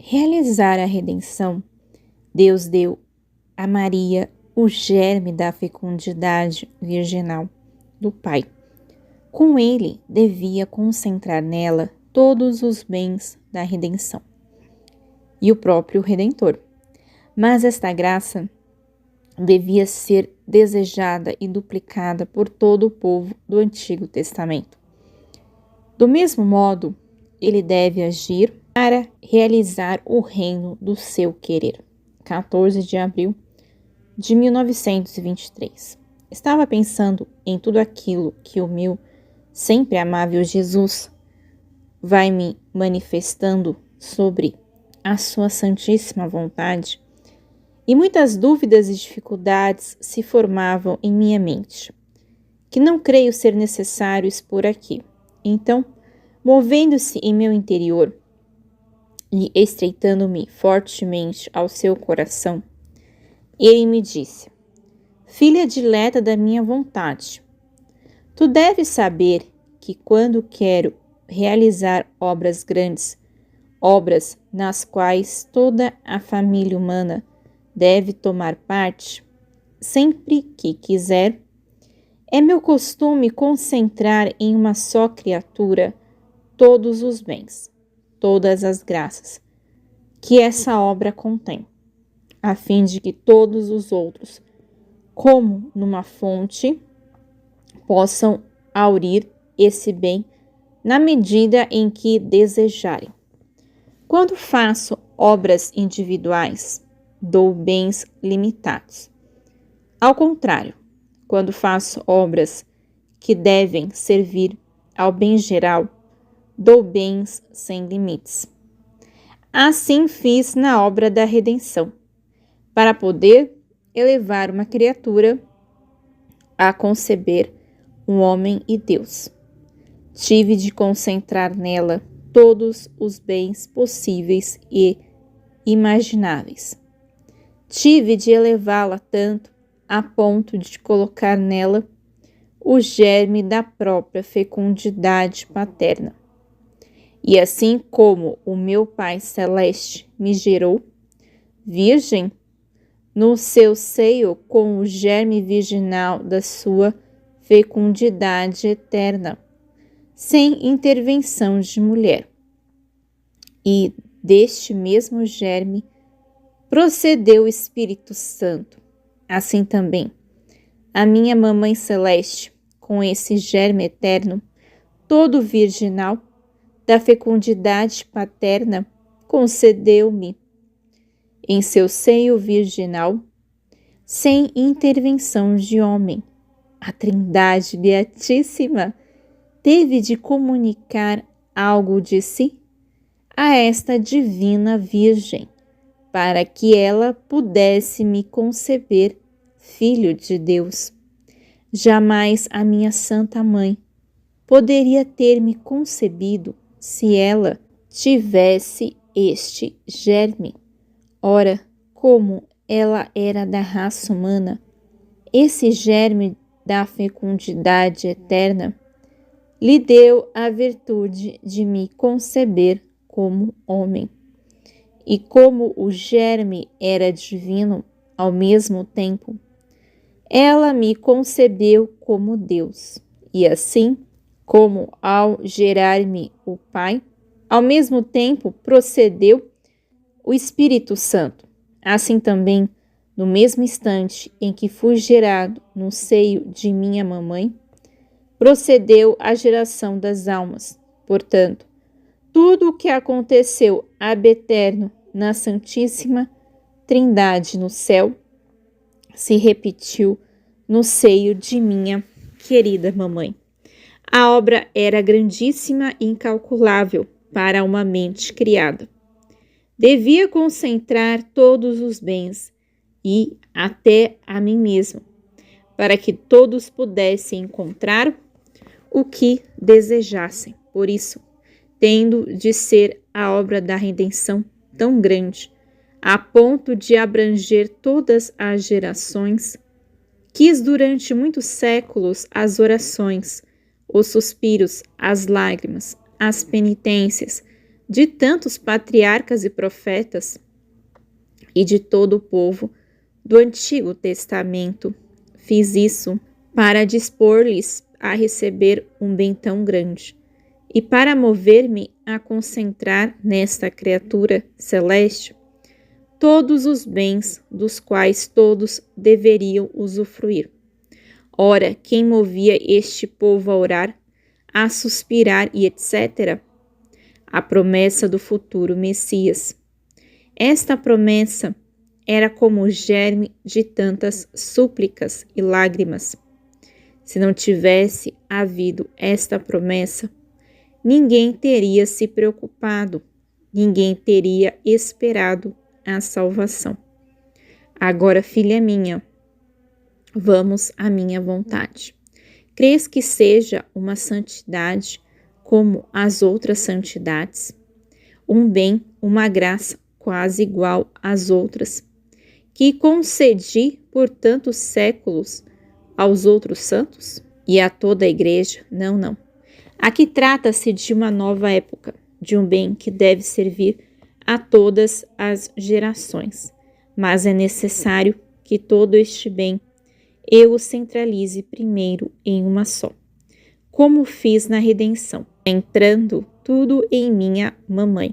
realizar a redenção, Deus deu a Maria o germe da fecundidade virginal do Pai. Com ele, devia concentrar nela todos os bens da redenção e o próprio Redentor. Mas esta graça devia ser desejada e duplicada por todo o povo do Antigo Testamento. Do mesmo modo, ele deve agir para realizar o reino do seu querer. 14 de abril de 1923. Estava pensando em tudo aquilo que o meu sempre amável Jesus vai me manifestando sobre a sua santíssima vontade, e muitas dúvidas e dificuldades se formavam em minha mente, que não creio ser necessário expor aqui. Então, movendo-se em meu interior e estreitando-me fortemente ao seu coração, ele me disse: Filha dileta da minha vontade, tu deves saber que quando quero realizar obras grandes, obras nas quais toda a família humana deve tomar parte, sempre que quiser, é meu costume concentrar em uma só criatura todos os bens, todas as graças que essa obra contém, a fim de que todos os outros, como numa fonte, possam aurir esse bem na medida em que desejarem. Quando faço obras individuais, dou bens limitados. Ao contrário, quando faço obras que devem servir ao bem geral, dou bens sem limites. Assim fiz na obra da redenção, para poder elevar uma criatura a conceber um homem e Deus. Tive de concentrar nela todos os bens possíveis e imagináveis. Tive de elevá-la tanto a ponto de colocar nela o germe da própria fecundidade paterna. E assim como o meu Pai Celeste me gerou, virgem, no seu seio com o germe virginal da sua fecundidade eterna, sem intervenção de mulher. E deste mesmo germe procedeu o Espírito Santo. Assim também, a minha Mamãe Celeste, com esse germe eterno, todo virginal, da fecundidade paterna, concedeu-me, em seu seio virginal, sem intervenção de homem. A Trindade Beatíssima teve de comunicar algo de si a esta divina Virgem, para que ela pudesse me conceber filho de Deus. Jamais a minha Santa Mãe poderia ter me concebido se ela tivesse este germe. Ora, como ela era da raça humana, esse germe da fecundidade eterna lhe deu a virtude de me conceber como homem. E como o germe era divino ao mesmo tempo, ela me concebeu como Deus. E assim, como ao gerar-me o Pai, ao mesmo tempo procedeu o Espírito Santo. Assim também, no mesmo instante em que fui gerado no seio de minha mamãe, procedeu a geração das almas. Portanto, tudo o que aconteceu ab eterno na Santíssima Trindade no céu se repetiu no seio de minha querida mamãe. A obra era grandíssima e incalculável para uma mente criada. Devia concentrar todos os bens e até a mim mesmo, para que todos pudessem encontrar o que desejassem. Por isso, tendo de ser a obra da redenção tão grande, a ponto de abranger todas as gerações, quis durante muitos séculos as orações, os suspiros, as lágrimas, as penitências, de tantos patriarcas e profetas e de todo o povo do Antigo Testamento. Fiz isso para dispor-lhes a receber um bem tão grande e para mover-me a concentrar nesta criatura celeste todos os bens dos quais todos deveriam usufruir. Ora, quem movia este povo a orar, a suspirar e etc., a promessa do futuro Messias. Esta promessa era como o germe de tantas súplicas e lágrimas. Se não tivesse havido esta promessa, ninguém teria se preocupado, ninguém teria esperado a salvação. Agora, filha minha, vamos à minha vontade. Crês que seja uma santidade como as outras santidades? Um bem, uma graça quase igual às outras, que concedi por tantos séculos aos outros santos? E a toda a igreja? Não, não. Aqui trata-se de uma nova época, de um bem que deve servir a todas as gerações. Mas é necessário que todo este bem eu o centralize primeiro em uma só, como fiz na redenção, entrando tudo em minha mamãe,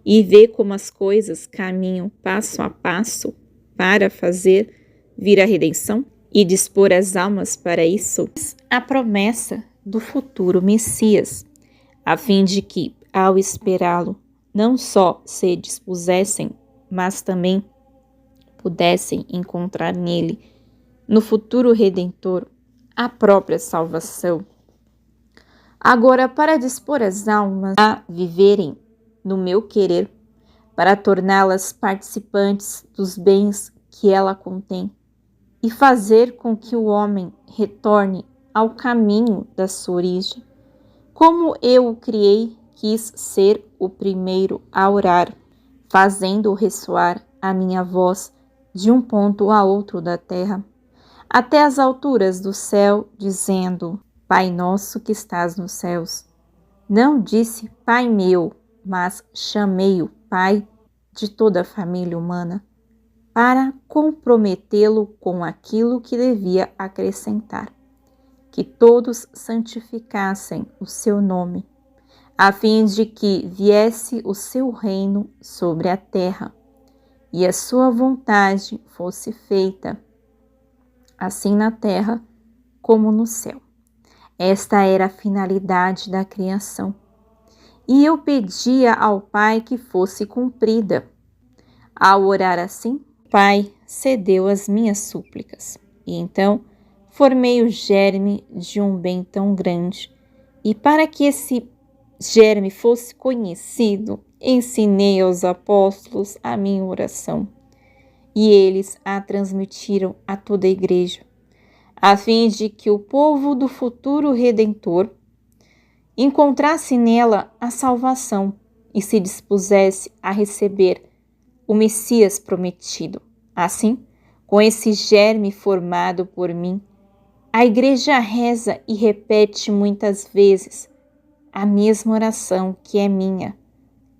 e ver como as coisas caminham passo a passo para fazer vir a redenção e dispor as almas para isso, a promessa do futuro Messias, a fim de que, ao esperá-lo, não só se dispusessem, mas também pudessem encontrar nele, no futuro Redentor, a própria salvação. Agora, para dispor as almas a viverem no meu querer, para torná-las participantes dos bens que ela contém e fazer com que o homem retorne ao caminho da sua origem, como eu o criei, quis ser o primeiro a orar, fazendo ressoar a minha voz de um ponto a outro da terra, até as alturas do céu, dizendo: Pai nosso que estás nos céus. Não disse Pai meu, mas chamei-o Pai de toda a família humana, para comprometê-lo com aquilo que devia acrescentar, que todos santificassem o seu nome, a fim de que viesse o seu reino sobre a terra, e a sua vontade fosse feita, assim na terra como no céu. Esta era a finalidade da criação. E eu pedia ao Pai que fosse cumprida. Ao orar assim, o Pai cedeu às minhas súplicas. E então formei o germe de um bem tão grande. E para que esse germe fosse conhecido, ensinei aos apóstolos a minha oração. E eles a transmitiram a toda a igreja, a fim de que o povo do futuro Redentor encontrasse nela a salvação e se dispusesse a receber o Messias prometido. Assim, com esse germe formado por mim, a igreja reza e repete muitas vezes a mesma oração que é minha,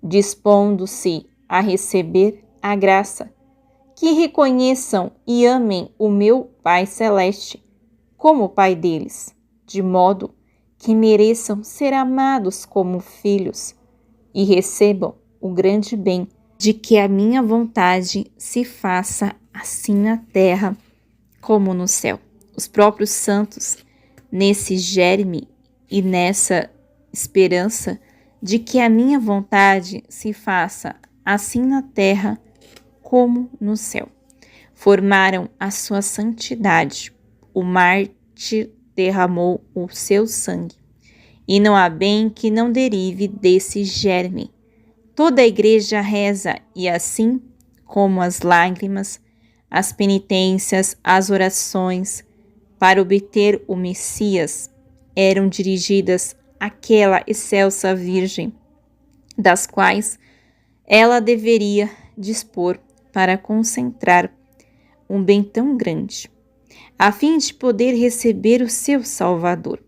dispondo-se a receber a graça, que reconheçam e amem o meu Pai Celeste como o Pai deles, de modo que mereçam ser amados como filhos e recebam o grande bem de que a minha vontade se faça assim na terra como no céu. Os próprios santos, nesse germe e nessa esperança de que a minha vontade se faça assim na terra como no céu, formaram a sua santidade. O mártir derramou o seu sangue, e não há bem que não derive desse germe. Toda a igreja reza, e assim como as lágrimas, as penitências, as orações para obter o Messias eram dirigidas àquela excelsa Virgem, das quais ela deveria dispor para concentrar um bem tão grande, a fim de poder receber o seu Salvador.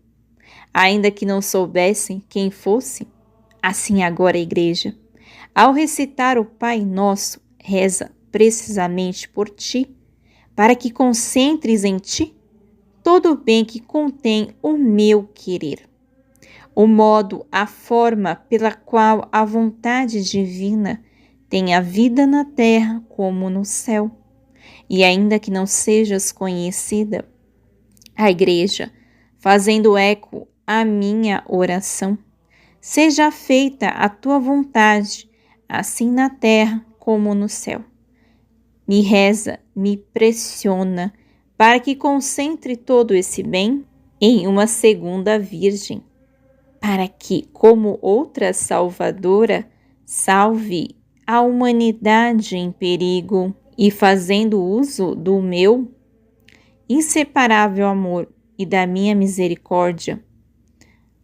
Ainda que não soubessem quem fosse, Assim agora a igreja, ao recitar o Pai Nosso, reza precisamente por ti, para que concentres em ti todo o bem que contém o meu querer. O modo, a forma pela qual a vontade divina tem a vida na terra como no céu. E ainda que não sejas conhecida, a igreja, fazendo eco à minha oração, seja feita a tua vontade, assim na terra como no céu. Me reza, me pressiona, para que concentre todo esse bem em uma segunda Virgem, para que, como outra salvadora, salve a humanidade em perigo e fazendo uso do meu inseparável amor e da minha misericórdia,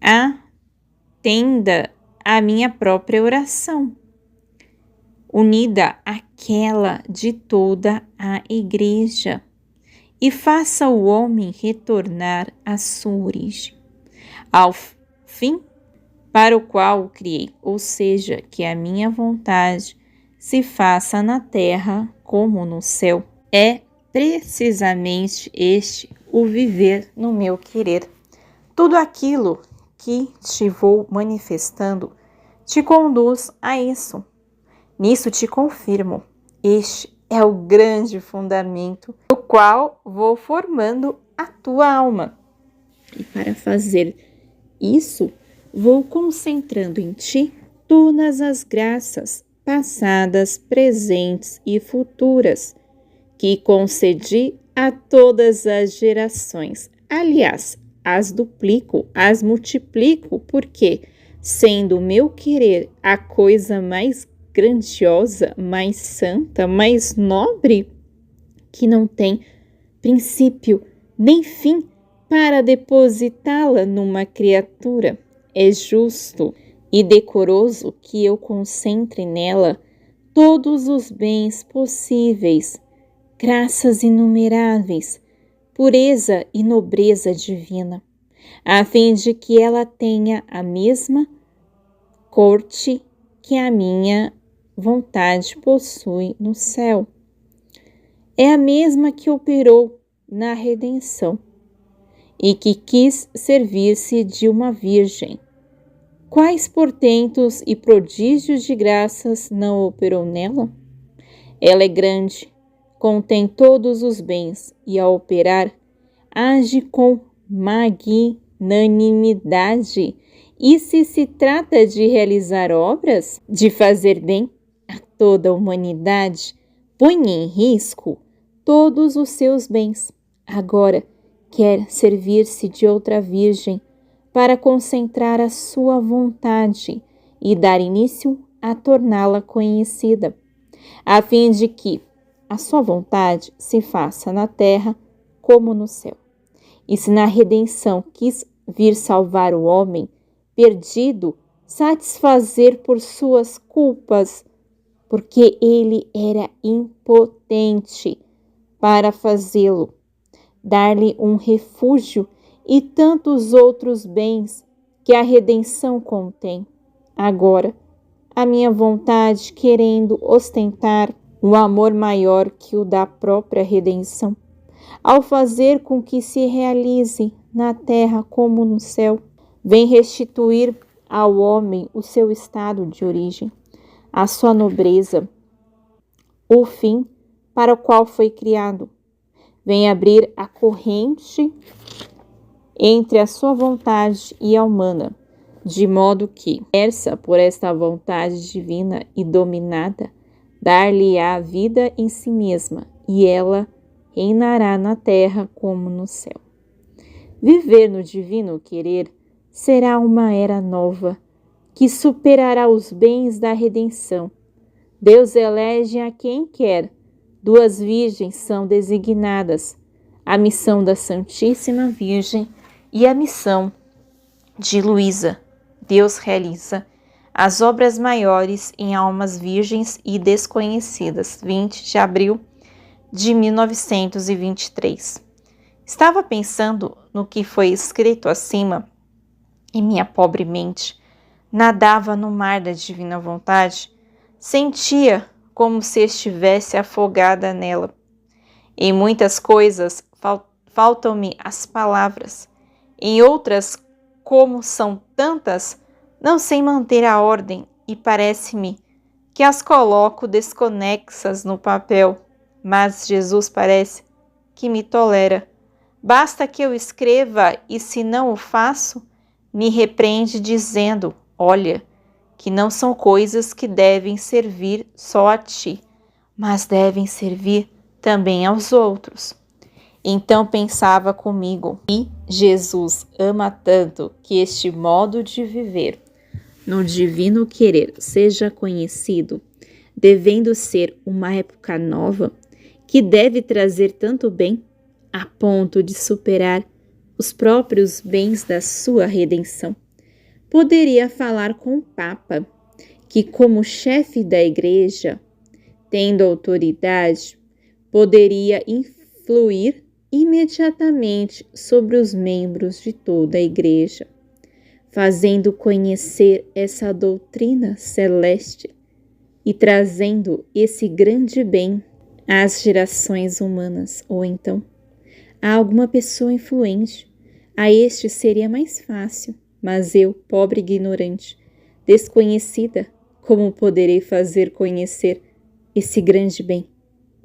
atenda a minha própria oração, unida àquela de toda a igreja, e faça o homem retornar à sua origem, ao fim para o qual o criei, ou seja, que a minha vontade se faça na terra como no céu. É precisamente este o viver no meu querer. Tudo aquilo que te vou manifestando te conduz a isso. Nisso te confirmo. Este é o grande fundamento do qual vou formando a tua alma. E para fazer isso, vou concentrando em ti todas as graças passadas, presentes e futuras que concedi a todas as gerações. Aliás, as duplico, as multiplico, porque, sendo o meu querer a coisa mais grandiosa, mais santa, mais nobre, que não tem princípio nem fim para depositá-la numa criatura, é justo e decoroso que eu concentre nela todos os bens possíveis, graças inumeráveis, pureza e nobreza divina, a fim de que ela tenha a mesma corte que a minha vontade possui no céu. É a mesma que operou na redenção e que quis servir-se de uma virgem. Quais portentos e prodígios de graças não operou nela? Ela é grande, contém todos os bens e, ao operar, age com magnanimidade. E se trata de realizar obras, de fazer bem a toda a humanidade, põe em risco todos os seus bens. Agora quer servir-se de outra virgem para concentrar a sua vontade e dar início a torná-la conhecida, a fim de que a sua vontade se faça na terra como no céu. E se na redenção quis vir salvar o homem perdido, satisfazer por suas culpas, porque ele era impotente para fazê-lo, dar-lhe um refúgio e tantos outros bens que a redenção contém. Agora, a minha vontade, querendo ostentar um amor maior que o da própria redenção, ao fazer com que se realize na terra como no céu, vem restituir ao homem o seu estado de origem, a sua nobreza, o fim para o qual foi criado. Vem abrir a corrente entre a sua vontade e a humana, de modo que, imersa por esta vontade divina e dominada, dar-lhe-á vida em si mesma, e ela reinará na terra como no céu. Viver no divino querer será uma era nova, que superará os bens da redenção. Deus elege a quem quer. 2 virgens são designadas, a missão da Santíssima Virgem e a missão de Luísa. Deus realiza as obras maiores em almas virgens e desconhecidas. 20 de abril de 1923. Estava pensando no que foi escrito acima em minha pobre mente, nadava no mar da divina vontade, sentia como se estivesse afogada nela. Em muitas coisas faltam-me as palavras, em outras, como são tantas, não sei manter a ordem e parece-me que as coloco desconexas no papel, mas Jesus parece que me tolera. Basta que eu escreva e, se não o faço, me repreende dizendo: olha, que não são coisas que devem servir só a ti, mas devem servir também aos outros. Então pensava comigo, e Jesus ama tanto que este modo de viver no divino querer seja conhecido, devendo ser uma época nova, que deve trazer tanto bem, a ponto de superar os próprios bens da sua redenção. Poderia falar com o Papa, que, como chefe da Igreja, tendo autoridade, poderia influir imediatamente sobre os membros de toda a Igreja, fazendo conhecer essa doutrina celeste e trazendo esse grande bem às gerações humanas. Ou então, a alguma pessoa influente, a este seria mais fácil, mas eu, pobre ignorante, desconhecida, como poderei fazer conhecer esse grande bem?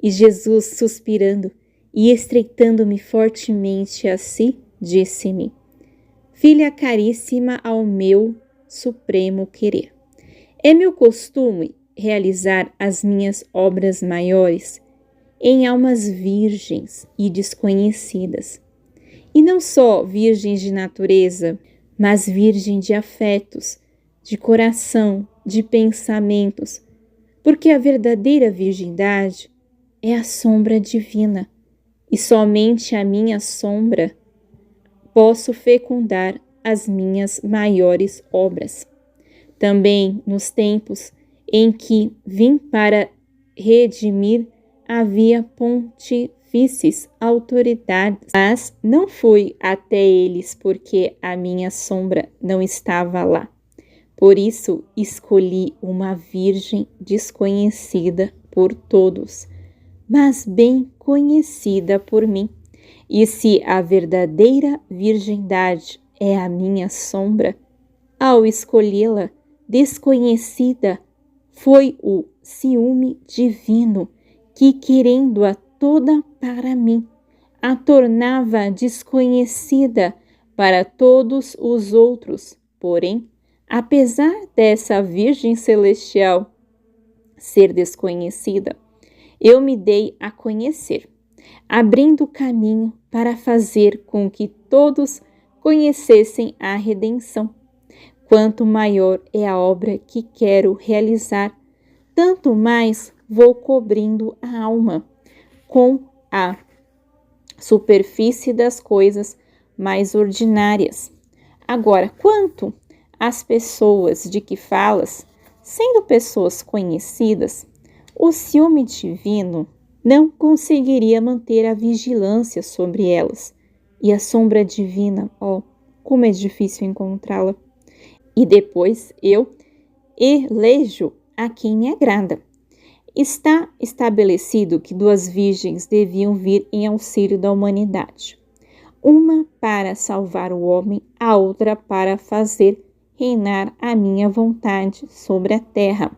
E Jesus, suspirando e estreitando-me fortemente a si, disse-me: filha caríssima ao meu supremo querer, é meu costume realizar as minhas obras maiores em almas virgens e desconhecidas, e não só virgens de natureza, mas virgem de afetos, de coração, de pensamentos, porque a verdadeira virgindade é a sombra divina, e somente a minha sombra posso fecundar as minhas maiores obras. Também nos tempos em que vim para redimir, havia pontifícies autoridades, mas não fui até eles porque a minha sombra não estava lá. Por isso escolhi uma virgem desconhecida por todos, mas bem conhecida por mim. E se a verdadeira virgindade é a minha sombra, ao escolhê-la desconhecida, foi o ciúme divino que, querendo-a toda para mim, a tornava desconhecida para todos os outros. Porém, apesar dessa Virgem Celestial ser desconhecida, eu me dei a conhecer, abrindo caminho para fazer com que todos conhecessem a redenção. Quanto maior é a obra que quero realizar, tanto mais vou cobrindo a alma com a superfície das coisas mais ordinárias. Agora, quanto às pessoas de que falas, sendo pessoas conhecidas, o ciúme divino não conseguiria manter a vigilância sobre elas. E a sombra divina, como é difícil encontrá-la. E depois eu elejo a quem me agrada. Está estabelecido que 2 virgens deviam vir em auxílio da humanidade. Uma para salvar o homem, a outra para fazer reinar a minha vontade sobre a terra,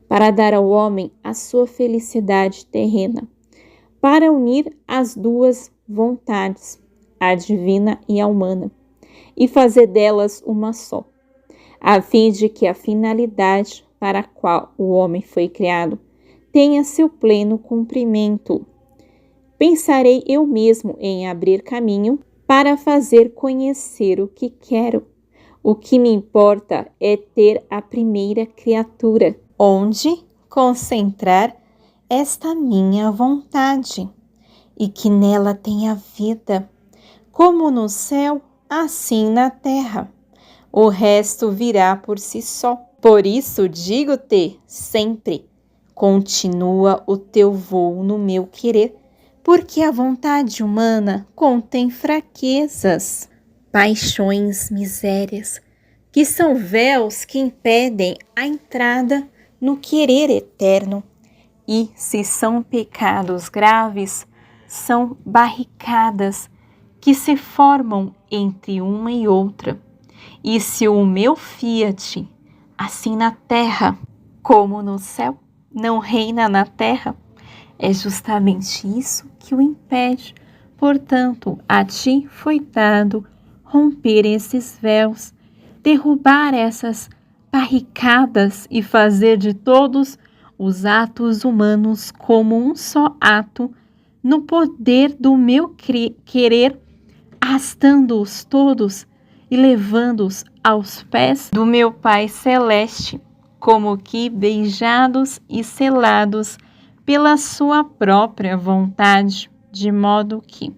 para dar ao homem a sua felicidade terrena, para unir as 2 vontades, a divina e a humana, e fazer delas uma só, a fim de que a finalidade para a qual o homem foi criado tenha seu pleno cumprimento. Pensarei eu mesmo em abrir caminho para fazer conhecer o que quero. O que me importa é ter a primeira criatura, onde concentrar esta minha vontade, e que nela tenha vida, como no céu, assim na terra. O resto virá por si só. Por isso digo-te sempre, continua o teu voo no meu querer, porque a vontade humana contém fraquezas, paixões, misérias, que são véus que impedem a entrada no querer eterno. E se são pecados graves, são barricadas que se formam entre uma e outra. E se o meu fiat, assim na terra como no céu, não reina na terra, é justamente isso que o impede. Portanto, a ti foi dado romper esses véus, derrubar essas barricadas e fazer de todos os atos humanos como um só ato, no poder do meu querer, arrastando-os todos e levando-os aos pés do meu Pai Celeste, como que beijados e selados pela sua própria vontade, de modo que,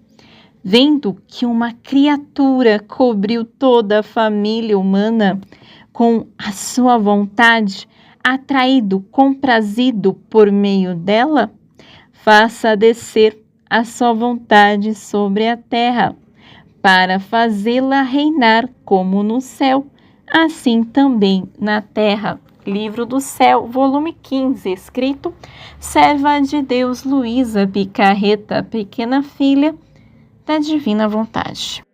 vendo que uma criatura cobriu toda a família humana com a sua vontade, atraído, comprazido por meio dela, faça descer a sua vontade sobre a terra, para fazê-la reinar como no céu, assim também na terra. Livro do Céu, volume 15, escrito Serva de Deus Luísa Picarreta, pequena filha da Divina Vontade.